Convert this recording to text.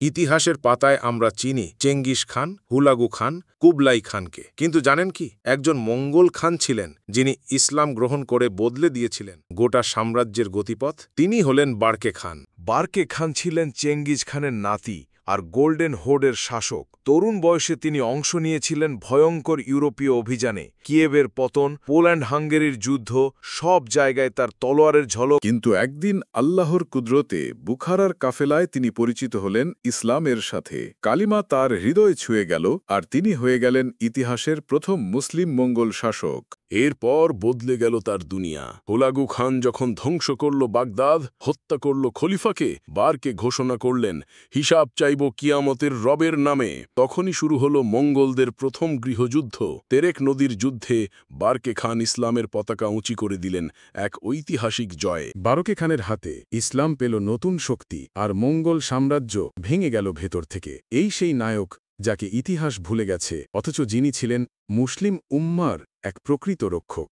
ইতিহাসের পাতায় আমরা চিনি চেঙ্গিস খান, হুলাগু খান, কুবলাই খানকে। কিন্তু জানেন কি, একজন মঙ্গল খান ছিলেন যিনি ইসলাম গ্রহণ করে বদলে দিয়েছিলেন গোটা সাম্রাজ্যের গতিপথ। তিনি হলেন বারকে খান। বারকে খান ছিলেন চেঙ্গিজ খানের নাতি আর গোল্ডেন হোর্ডের শাসক। তরুণ বয়সে তিনি অংশ নিয়েছিলেন ভয়ঙ্কর ইউরোপীয় অভিযানে। কিয়েভের পতন, পোল্যান্ড হাঙ্গেরির যুদ্ধ, সব জায়গায় তার তলোয়ারের ঝলক। কিন্তু একদিন আল্লাহর কুদরতে বুখারার কাফেলায় তিনি পরিচিত হলেন ইসলামের সাথে। কালিমা তার হৃদয় ছুঁয়ে গেল, আর তিনি হয়ে গেলেন ইতিহাসের প্রথম মুসলিম মঙ্গল শাসক। এরপর বদলে গেল তার দুনিয়া। হুলাগু খান যখন ধ্বংস করল বাগদাদ, হত্যা করল খলিফাকে, বারকে ঘোষণা করলেন হিসাব চাইব কিয়ামতের রবের নামে। তখনই শুরু হলো মঙ্গলদের প্রথম গৃহযুদ্ধ। তেরেক নদীর যুদ্ধে বারকে খান ইসলামের পতাকা উঁচি করে দিলেন, এক ঐতিহাসিক জয়। বারকে খানের হাতে ইসলাম পেল নতুন শক্তি, আর মঙ্গল সাম্রাজ্য ভেঙে গেল ভেতর থেকে। এই সেই নায়ক যাকে ইতিহাস ভুলে গেছে, অথচ যিনি ছিলেন মুসলিম উম্মার এক প্রকৃত রক্ষক।